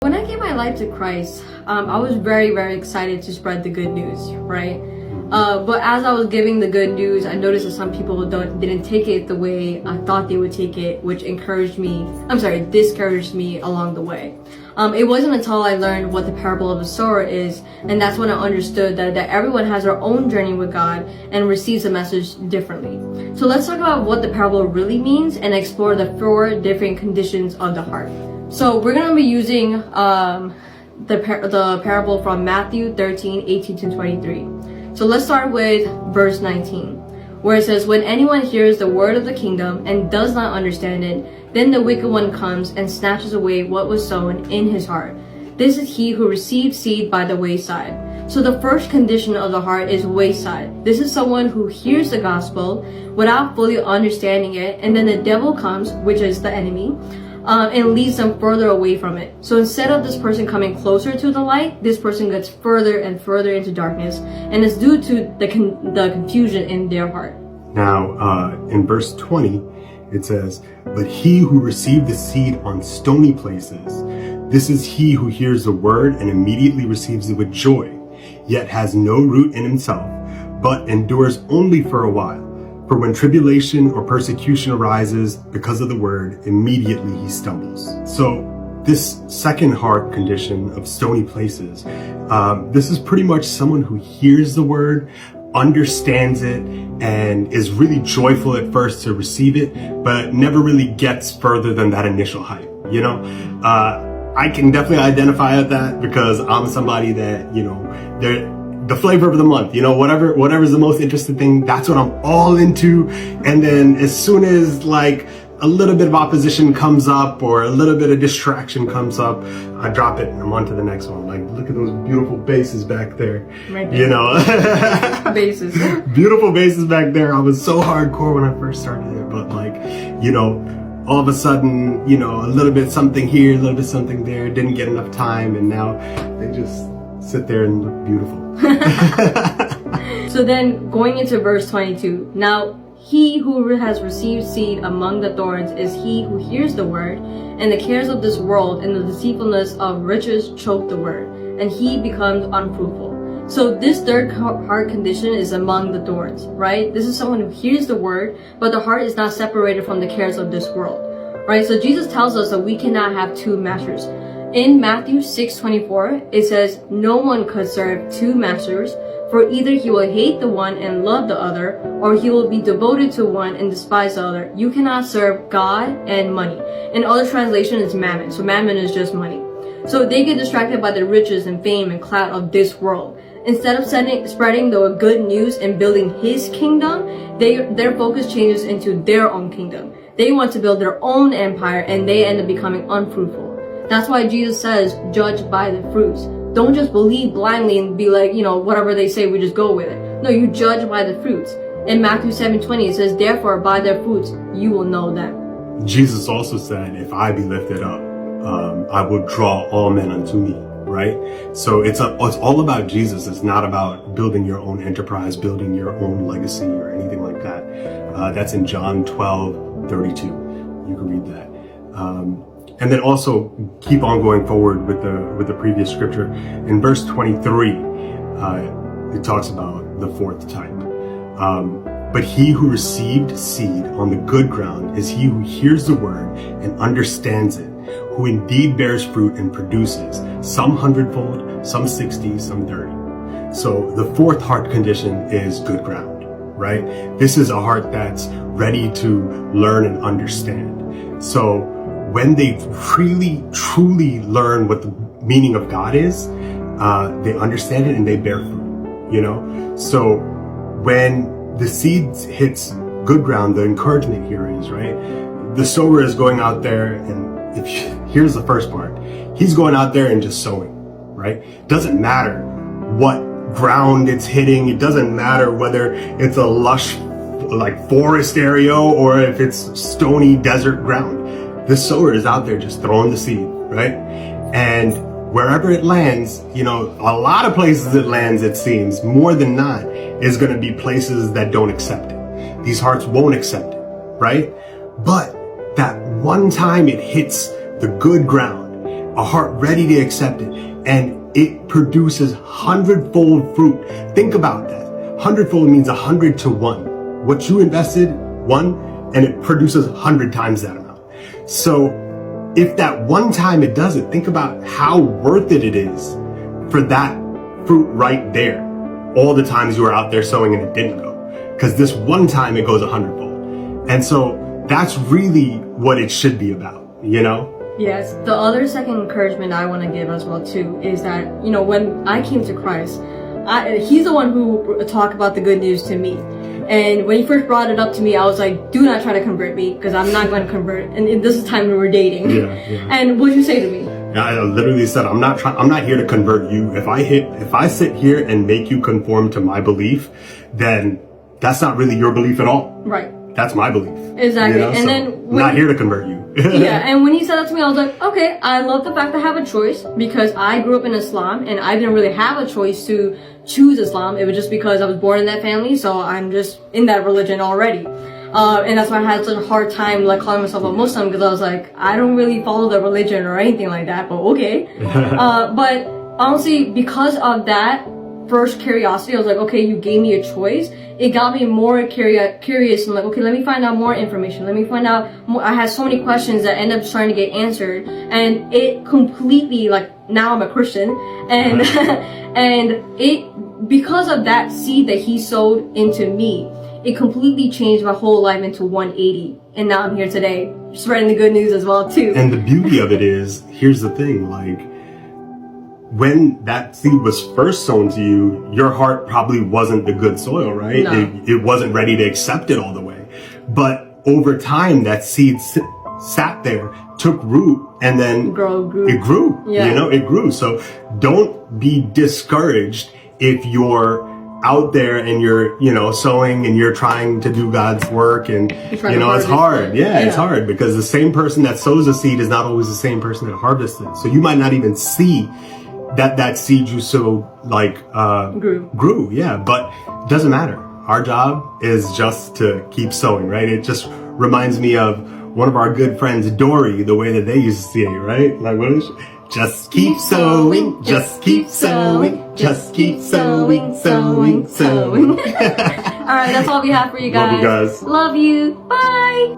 When I gave my life to Christ, I was very, very excited to spread the good news, right? But as I was giving the good news, I noticed that some people didn't take it the way I thought they would take it, which discouraged me along the way. It wasn't until I learned what the parable of the sower is, and that's when I understood that everyone has their own journey with God and receives the message differently. So let's talk about what the parable really means and explore the 4 different conditions of the heart. So we're going to be using the parable from Matthew 13:18-23. So let's start with verse 19, where it says, "When anyone hears the word of the kingdom and does not understand it, then the wicked one comes and snatches away what was sown in his heart. This is he who receives seed by the wayside." So the first condition of the heart is wayside. This is someone who hears the gospel without fully understanding it, and then the devil comes, which is the enemy, and leads them further away from it. So instead of this person coming closer to the light, this person gets further and further into darkness, and it's due to the confusion in their heart. Now, in verse 20, it says, "But he who received the seed on stony places, this is he who hears the word and immediately receives it with joy, yet has no root in himself, but endures only for a while. For when tribulation or persecution arises because of the word, immediately he stumbles." So this second heart condition of stony places, this is pretty much someone who hears the word, understands it, and is really joyful at first to receive it, but never really gets further than that initial hype. I can definitely identify with that because I'm somebody that, the flavor of the month, whatever's the most interesting thing, that's what I'm all into. And then as soon as like a little bit of opposition comes up or a little bit of distraction comes up, I drop it and I'm on to the next one. Like, look at those beautiful bases back there. Right there. Bases. Beautiful bases back there. I was so hardcore when I first started it, but all of a sudden, a little bit something here, a little bit something there, didn't get enough time, and now they just sit there and look beautiful. So then going into verse 22, "Now he who has received seed among the thorns is he who hears the word, and the cares of this world and the deceitfulness of riches choke the word, and he becomes unfruitful." So this third heart condition is among the thorns, right? This is someone who hears the word, but the heart is not separated from the cares of this world, right? So Jesus tells us that we cannot have 2 masters. In Matthew 6:24, it says, "No one could serve 2 masters, for either he will hate the one and love the other, or he will be devoted to one and despise the other. You cannot serve God and money." In other translation, it's mammon. So mammon is just money. So they get distracted by the riches and fame and clout of this world. Instead of spreading the good news and building his kingdom, their focus changes into their own kingdom. They want to build their own empire, and they end up becoming unfruitful. That's why Jesus says, judge by the fruits. Don't just believe blindly and be like, whatever they say, we just go with it. No, you judge by the fruits. In Matthew 7:20, it says, "Therefore, by their fruits, you will know them." Jesus also said, "If I be lifted up, I will draw all men unto me," right? So it's all about Jesus. It's not about building your own enterprise, building your own legacy or anything like that. That's in John 12:32. You can read that. And then also keep on going forward with the previous scripture. In verse 23, it talks about the 4th type. "But he who received seed on the good ground is he who hears the word and understands it, who indeed bears fruit and produces, some 100-fold, some 60, some 30. So the 4th heart condition is good ground, right? This is a heart that's ready to learn and understand. So when they really, truly learn what the meaning of God is, they understand it and they bear fruit, So when the seeds hits good ground, the encouragement here is, right? The sower is going out there and here's the first part. He's going out there and just sowing, right? Doesn't matter what ground it's hitting. It doesn't matter whether it's a lush forest area or if it's stony desert ground. The sower is out there just throwing the seed, right? And wherever it lands, a lot of places it lands, it seems, more than not, is going to be places that don't accept it. These hearts won't accept it, right? But that one time it hits the good ground a heart ready to accept it, and it produces 100-fold fruit. Think about that. 100-fold means 100 to 1. What you invested, 1, and it produces 100 times that amount. So if that one time it does it, think about how worth it is for that fruit right there. All the times you were out there sowing and it didn't go. Because this one time it goes 100-fold. And so that's really what it should be about, you know? Yes. The other second encouragement I want to give as well too is that, you know, when I came to Christ, he's the one who talked about the good news to me. And when he first brought it up to me, I was like, do not try to convert me, because I'm not going to convert. And this is the time we were dating. Yeah. And what did you say to me? I literally said, I'm not here to convert you. If I sit here and make you conform to my belief, then that's not really your belief at all. Right. That's my belief. Exactly. You know? And so then I'm not here to convert you. Yeah, and when he said that to me, I was like, okay, I love the fact that I have a choice, because I grew up in Islam and I didn't really have a choice to choose Islam. It was just because I was born in that family, so I'm just in that religion already. And that's why I had such a hard time like calling myself a Muslim, because I was like, I don't really follow the religion or anything like that, but okay. But honestly, because of that first curiosity, I was like, okay, you gave me a choice. It got me more curious. I'm like, okay, let me find out more information. Let me find out more. I had so many questions that end up trying to get answered, and it completely, like, now I'm a Christian, and and it, because of that seed that he sowed into me, it completely changed my whole life into 180. And now I'm here today, spreading the good news as well too. And the beauty of it is, here's the thing, like, when that seed was first sown to you, your heart probably wasn't the good soil, right? No. It wasn't ready to accept it all the way. But over time, that seed sat there, took root, and then it grew. Yeah. You know, it grew. So don't be discouraged if you're out there and you're, you know, sowing and you're trying to do God's work, and, you know, it's hard. Yeah, it's hard, because the same person that sows a seed is not always the same person that harvests it. So you might not even see that seed you sowed, like, grew. Yeah, but it doesn't matter. Our job is just to keep sowing, right? It just reminds me of one of our good friends, Dory, the way that they used to say it, right? Like, what is it? Just keep sowing, just keep sowing, just keep sowing, sowing, sowing. All right, that's all we have for you guys. Love you guys. Love you. Bye.